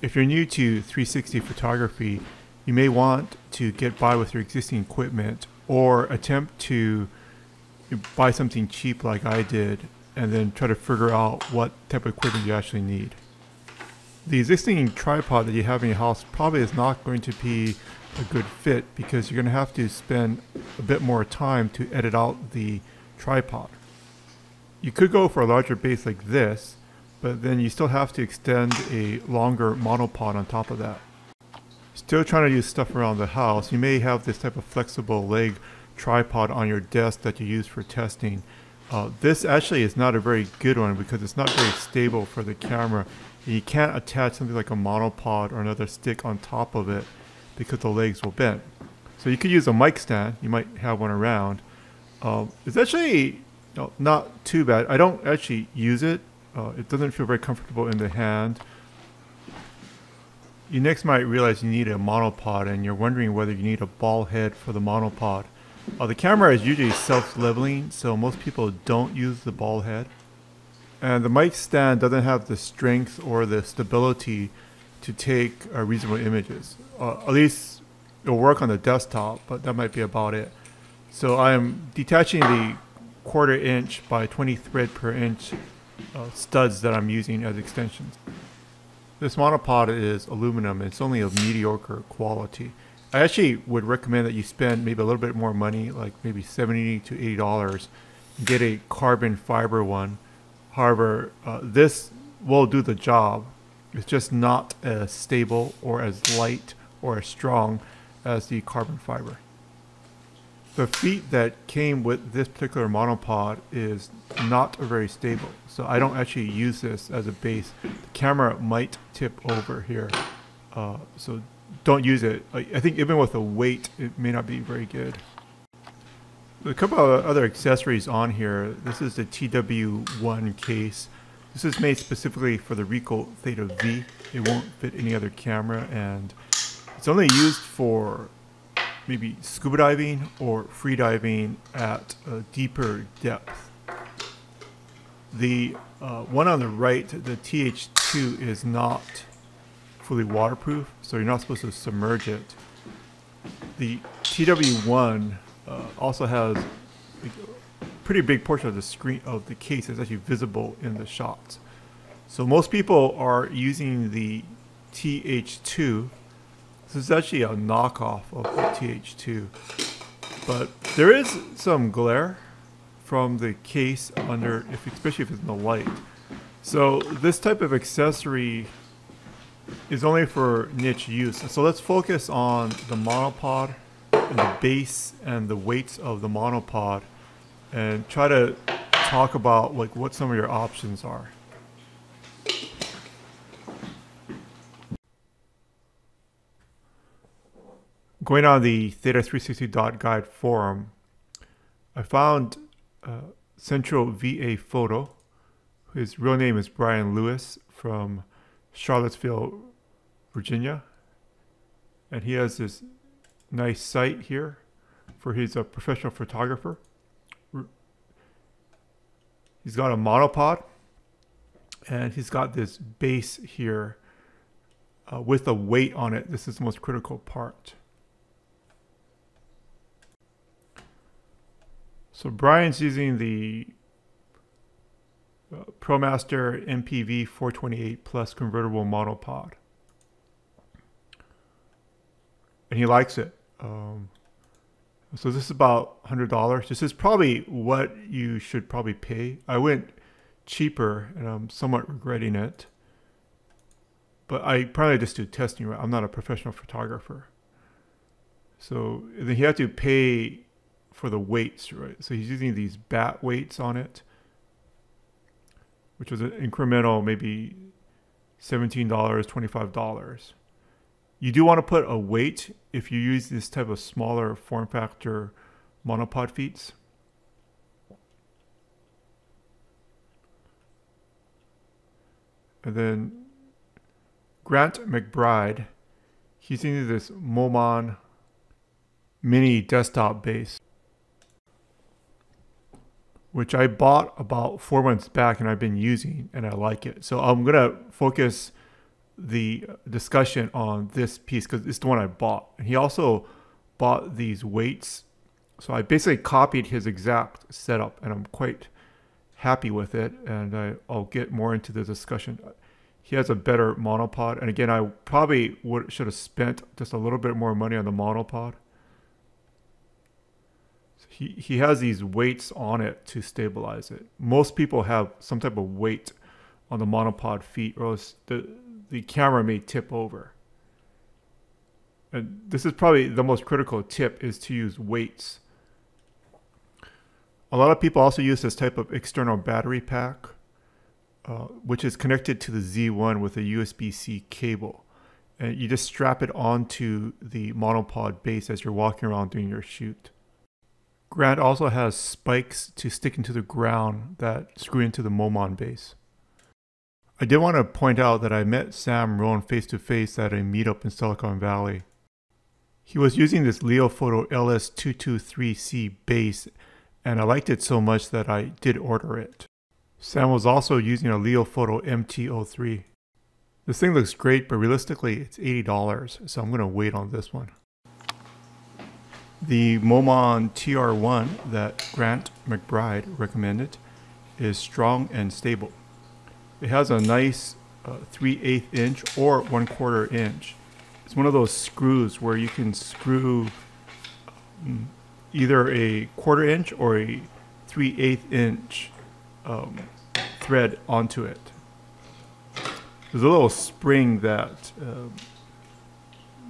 If you're new to 360 photography, you may want to get by with your existing equipment or attempt to buy something cheap like I did and then try to figure out what type of equipment you actually need. The existing tripod that you have in your house probably is not going to be a good fit because you're going to have to spend a bit more time to edit out the tripod. You could go for a larger base like this, but then you still have to extend a longer monopod on top of that. Still trying to use stuff around the house, you may have this type of flexible leg tripod on your desk that you use for testing. This actually is not a very good one because it's not very stable for the camera. You can't attach something like a monopod or another stick on top of it because the legs will bend. So you could use a mic stand, you might have one around. It's actually not too bad. I don't actually use it. It doesn't feel very comfortable in the hand. You next might realize you need a monopod and you're wondering whether you need a ball head for the monopod. The camera is usually self-leveling, so most people don't use the ball head. And the mic stand doesn't have the strength or the stability to take reasonable images. At least it'll work on the desktop, but that might be about it. So I'm detaching the 1/4 inch by 20 thread per inch studs that I'm using as extensions. This monopod is aluminum. It's only of mediocre quality. I actually would recommend that you spend maybe a little bit more money, like maybe $70 to $80, and get a carbon fiber one. However, this will do the job. It's just not as stable or as light or as strong as the carbon fiber. The feet that came with this particular monopod is not very stable, so I don't actually use this as a base. The camera might tip over here, so don't use it. I think even with a weight, it may not be very good. A couple of other accessories on here. This is the TW1 case. This is made specifically for the Ricoh Theta V. It won't fit any other camera, and it's only used for maybe scuba diving or free diving at a deeper depth. The one on the right, the TH2, is not fully waterproof, so you're not supposed to submerge it. The TW1 also has a pretty big portion of the screen of the case is actually visible in the shots. So most people are using the TH2. This is actually a knockoff of the TH2, but there is some glare from the case under, especially if it's in the light. So this type of accessory is only for niche use. So let's focus on the monopod and the base and the weights of the monopod and try to talk about like what some of your options are. Going on the Theta360.guide forum, I found Central VA Photo. His real name is Brian Lewis from Charlottesville, Virginia. And he has this nice site here for he's a professional photographer. He's got a monopod and he's got this base here with a weight on it. This is the most critical part. So Brian's using the ProMaster MPV 428 Plus convertible monopod. And he likes it. So this is about $100. This is probably what you should probably pay. I went cheaper and I'm somewhat regretting it. But I probably just do testing, right? I'm not a professional photographer. So then you have to pay for the weights, right? So he's using these bat weights on it, which was an incremental maybe $17, $25. You do want to put a weight if you use this type of smaller form factor monopod feet. And then Grant McBride, he's using this Moman mini desktop base, which I bought about 4 months back and I've been using and I like it. So I'm gonna focus the discussion on this piece because it's the one I bought. And he also bought these weights. So I basically copied his exact setup and I'm quite happy with it. And I'll get more into the discussion. He has a better monopod. And again, I probably should have spent just a little bit more money on the monopod. So he has these weights on it to stabilize it. Most people have some type of weight on the monopod feet or else the camera may tip over. And this is probably the most critical tip, is to use weights. A lot of people also use this type of external battery pack, which is connected to the Z1 with a USB-C cable. And you just strap it onto the monopod base as you're walking around doing your shoot. Grant also has spikes to stick into the ground that screw into the Moman base. I did want to point out that I met Sam Rohn face-to-face at a meetup in Silicon Valley. He was using this Leofoto LS223C base, and I liked it so much that I did order it. Sam was also using a Leofoto MT-03. This thing looks great, but realistically it's $80, so I'm going to wait on this one. The Moman TR-1 that Grant McBride recommended is strong and stable. It has a nice 3/8 inch or 1/4 inch. It's one of those screws where you can screw either a 1/4 inch or a 3/8 inch thread onto it. There's a little spring that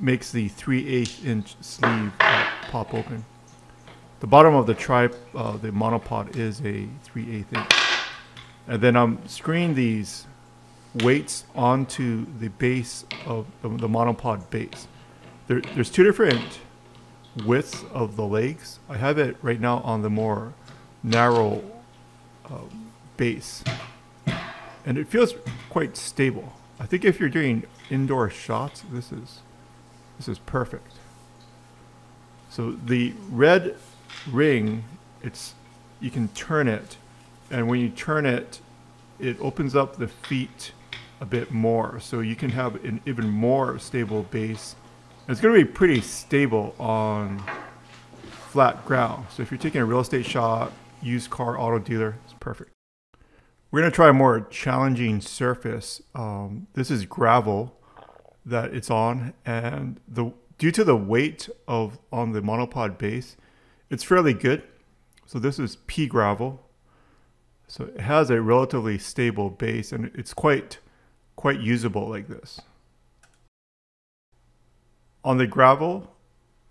makes the 3/8 inch sleeve pop open. The bottom of the the monopod is a 3/8 inch. And then I'm screwing these weights onto the base of the monopod base. There's two different widths of the legs. I have it right now on the more narrow base. And it feels quite stable. I think if you're doing indoor shots, this is perfect. So the red ring, you can turn it, and when you turn it, it opens up the feet a bit more, so you can have an even more stable base. And it's going to be pretty stable on flat ground. So if you're taking a real estate shot, used car, auto dealer, it's perfect. We're going to try a more challenging surface. This is gravel that it's on, and due to the weight on the monopod base, it's fairly good. So this is pea gravel. So it has a relatively stable base, and it's quite usable like this. On the gravel,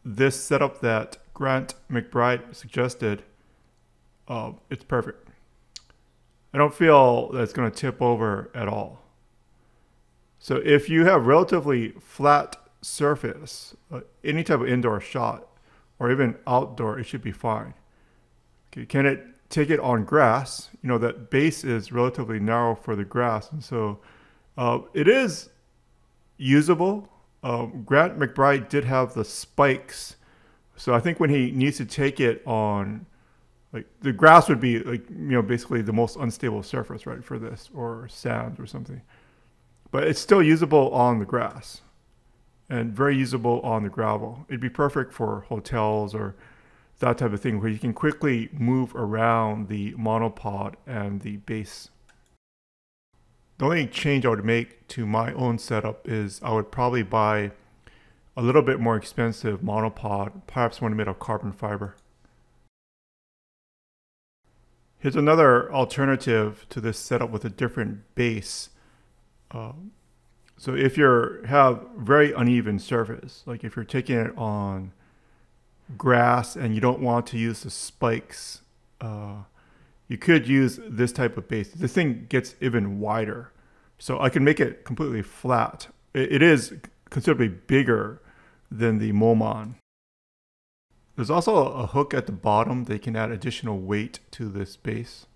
this setup that Grant McBride suggested, it's perfect. I don't feel that it's going to tip over at all. So if you have relatively flat surface, any type of indoor shot or even outdoor, it should be fine. Okay, can it take it on grass? You know, that base is relatively narrow for the grass, and so it is usable. Grant McBride did have the spikes, so I think when he needs to take it on, like, the grass would be, like, you know, basically the most unstable surface, right, for this, or sand or something. But it's still usable on the grass and very usable on the gravel. It'd be perfect for hotels or that type of thing where you can quickly move around the monopod and the base. The only change I would make to my own setup is I would probably buy a little bit more expensive monopod, perhaps one made of carbon fiber. Here's another alternative to this setup with a different base. So if you have very uneven surface, like if you're taking it on grass and you don't want to use the spikes, you could use this type of base. This thing gets even wider, so I can make it completely flat. It is considerably bigger than the Moman. There's also a hook at the bottom that can add additional weight to this base.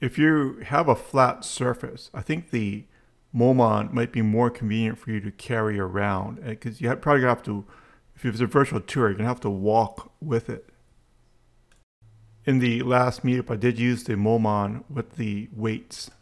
If you have a flat surface, I think the Moman might be more convenient for you to carry around, because you probably have to, if it's a virtual tour, you're going to have to walk with it. In the last meetup, I did use the Moman with the weights.